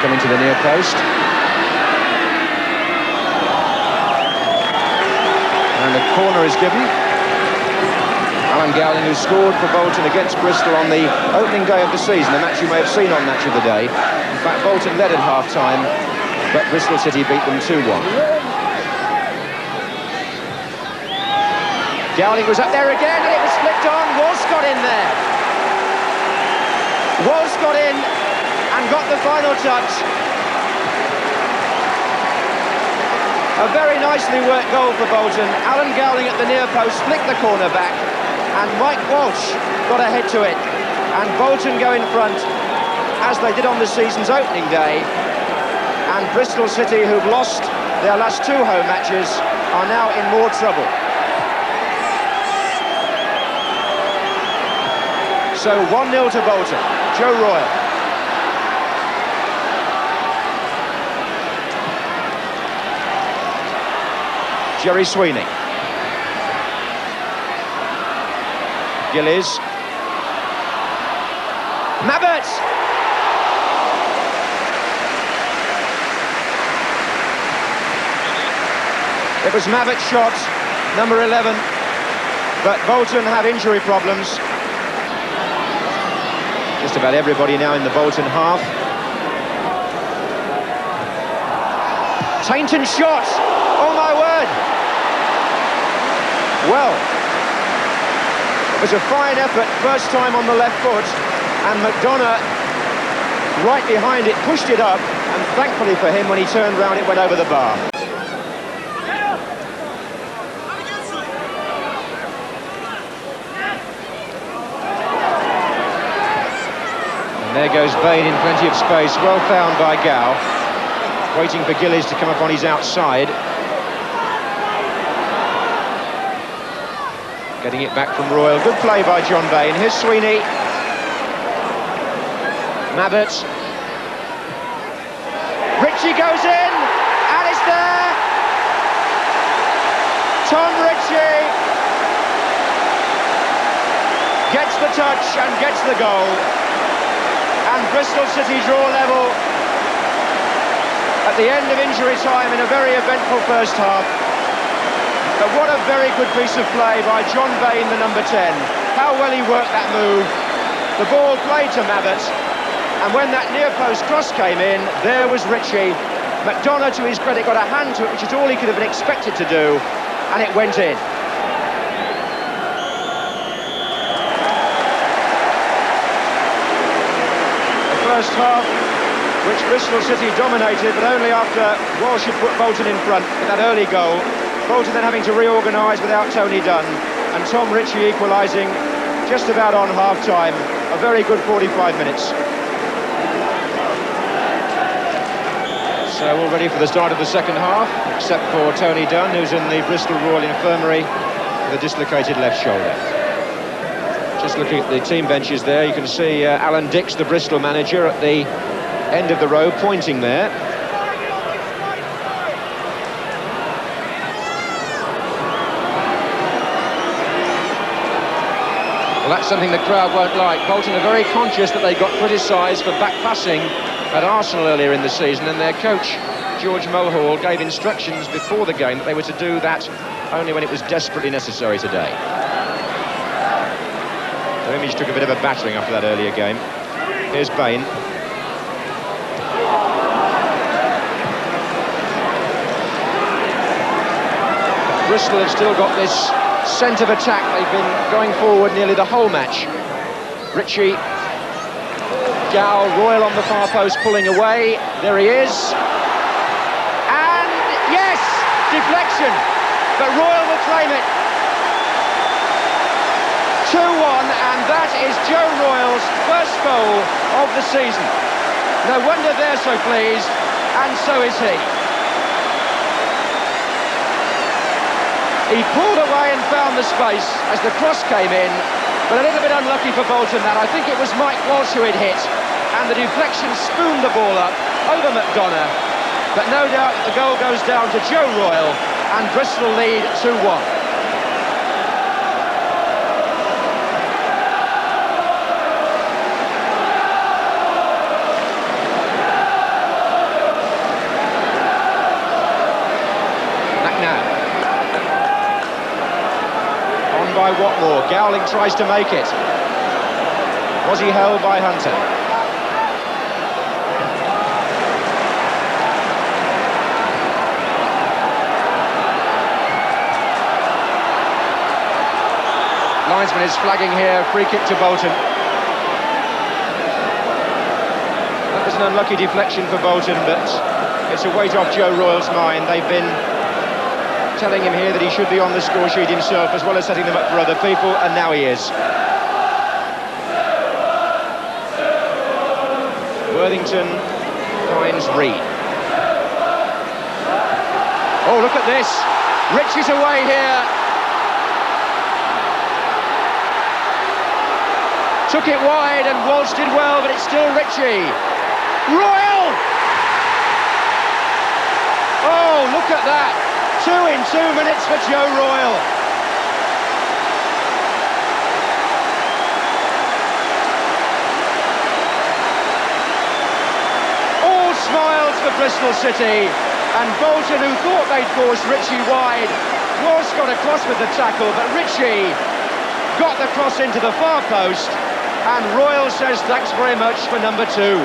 coming to the near post. And a corner is given. Alan Gowling, who scored for Bolton against Bristol on the opening day of the season, a match you may have seen on Match of the Day. In fact, Bolton led at half-time, but Bristol City beat them 2-1. Gowling was up there again, and it was flicked on. Walsh got in there. Walsh got in and got the final touch. A very nicely worked goal for Bolton. Alan Gowling at the near post flicked the corner back, and Mike Walsh got ahead to it. And Bolton go in front, as they did on the season's opening day. And Bristol City, who've lost their last 2 home matches, are now in more trouble. So 1-0 to Bolton. Joe Royle. Jerry Sweeney. Gillies. Mabbott! It was Mabbott's shot, number 11, but Bolton have injury problems. Just about everybody now in the Bolton half. Tainton shot! Oh my word! Well, it was a fine effort, first time on the left foot, and McDonough, right behind it, pushed it up, and thankfully for him, when he turned round, it went over the bar. And there goes Bain in plenty of space, well found by Gow, waiting for Gillies to come up on his outside. Getting it back from Royle. Good play by John Bain. Here's Sweeney. Mabbott. Ritchie goes in, and it's there. Tom Ritchie gets the touch and gets the goal. And Bristol City draw level at the end of injury time in a very eventful first half. But what a very good piece of play by John Bain, the number 10. How well he worked that move. The ball played to Mabbott, and when that near post cross came in, there was Ritchie. McDonough, to his credit, got a hand to it, which is all he could have been expected to do, and it went in. The first half, which Bristol City dominated, but only after Walsh had put Bolton in front with that early goal. Bolton then having to reorganise without Tony Dunn, and Tom Ritchie equalising just about on half-time. A very good 45 minutes. So all ready for the start of the second half, except for Tony Dunn, who's in the Bristol Royal Infirmary with a dislocated left shoulder. Just looking at the team benches there, you can see Alan Dix, the Bristol manager, at the end of the row, pointing there. Well, that's something the crowd won't like. Bolton are very conscious that they got criticised for back passing at Arsenal earlier in the season, and their coach, George Mulhall, gave instructions before the game that they were to do that only when it was desperately necessary today. The Image took a bit of a battering after that earlier game. Here's Bain. Bristol have still got this scent of attack. They've been going forward nearly the whole match. Ritchie, Gow, Royle on the far post pulling away. There he is. And yes, deflection, but Royle will claim it. 2-1, and that is Joe Royle's first goal of the season. No wonder they're so pleased, and so is he. He pulled away and found the space as the cross came in, but a little bit unlucky for Bolton that. I think it was Mike Walsh who had hit, and the deflection spooned the ball up over McDonough. But no doubt the goal goes down to Joe Royle, and Bristol lead 2-1. on by Watmore. Gowling tries to make it. Was he held by Hunter? Linesman is flagging here, free kick to Bolton. That was an unlucky deflection for Bolton, but it's a weight off Joe Royle's mind. They've been telling him here that he should be on the score sheet himself, as well as setting them up for other people, and now he is. Worthington finds Reed. Oh, look at this. Ritchie's away here. Took it wide and Walsh did well, but it's still Ritchie. Royal! Oh, look at that. 2 in 2 minutes for Joe Royal. All smiles for Bristol City, and Bolton, who thought they'd forced Ritchie wide, Walsh got across with the tackle, but Ritchie got the cross into the far post, and Royal says thanks very much for number 2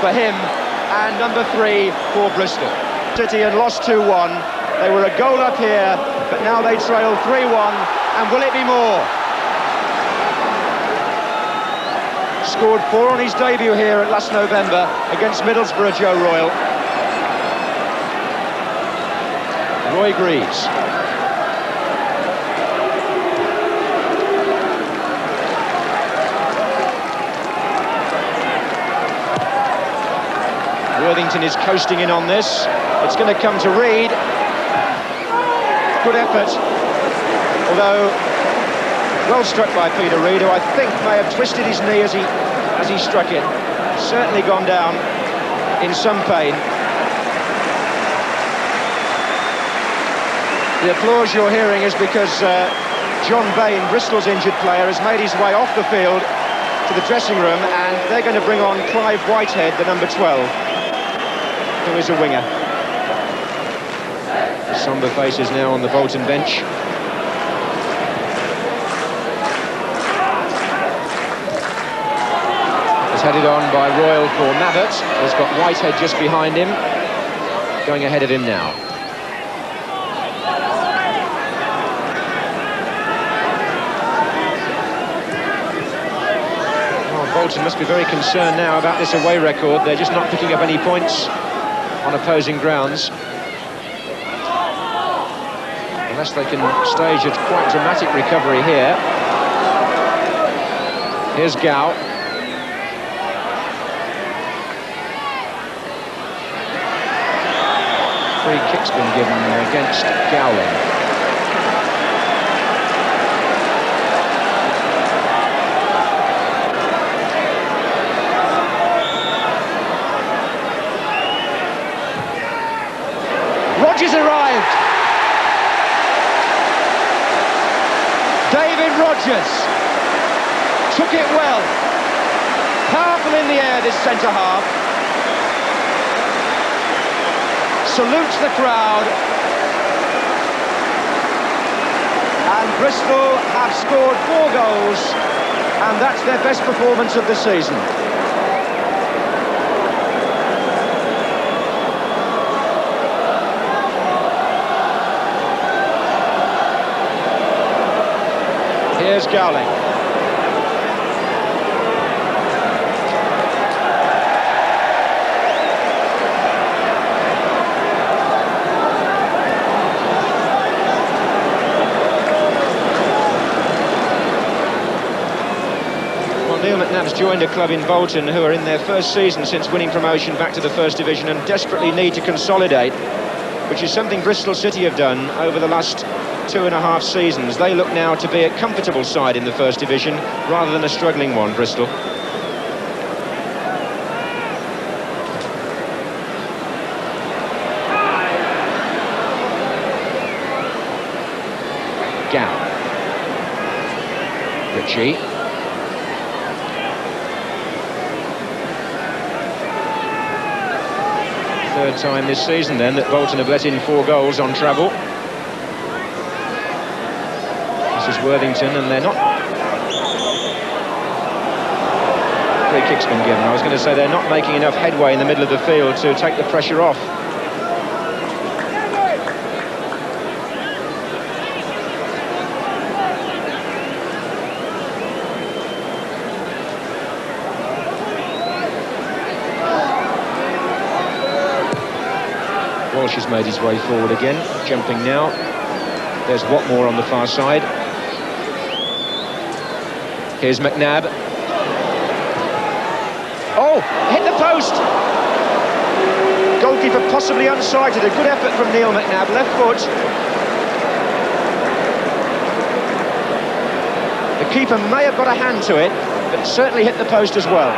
for him, and number 3 for Bristol. City had lost 2-1. They were a goal up here, but now they trail 3-1, and will it be more? Scored 4 on his debut here at last November against Middlesbrough, Joe Royal. Roy Greaves. Worthington is coasting in on this. It's going to come to Reed. Good effort, although well struck by Peter Reed, who I think may have twisted his knee as he struck it. Certainly gone down in some pain. The applause you're hearing is because John Bain, Bristol's injured player, has made his way off the field to the dressing room, and they're going to bring on Clive Whitehead, the number 12, who is a winger. Somber faces now on the Bolton bench. It's headed on by Royal for Mabbott. He's got Whitehead just behind him, going ahead of him now. Oh, Bolton must be very concerned now about this away record. They're just not picking up any points on opposing grounds. Unless they can stage a quite dramatic recovery here. Here's Gow. Free kick's been given against Gowling. Rodgers arrived. David Rodgers took it well. Powerful in the air, this centre-half. Salutes the crowd. And Bristol have scored 4 goals, and that's their best performance of the season. Here's Gowling. Well, Neil McNabb's joined a club in Bolton who are in their first season since winning promotion back to the First Division and desperately need to consolidate, which is something Bristol City have done over the last 2.5 seasons. They look now to be a comfortable side in the First Division rather than a struggling one, Bristol. Gow. Ritchie. Third time this season then that Bolton have let in 4 goals on travel. This is Worthington, and they're not... Free kick's been given. I was going to say they're not making enough headway in the middle of the field to take the pressure off. Walsh has made his way forward again, jumping now. There's Watmore on the far side. Here's McNabb. Oh, hit the post! Goalkeeper possibly unsighted. A good effort from Neil McNabb, left foot. The keeper may have got a hand to it, but certainly hit the post as well.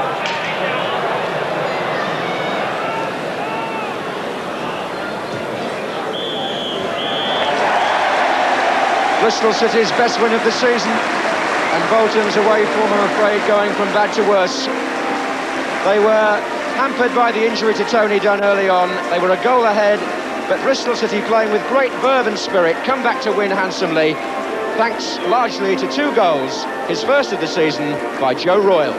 Bristol City's best win of the season, and Bolton's away form, I'm afraid, going from bad to worse. They were hampered by the injury to Tony Dunn early on. They were a goal ahead, but Bristol City, playing with great verve and spirit, come back to win handsomely, thanks largely to 2 goals, his first of the season, by Joe Royle.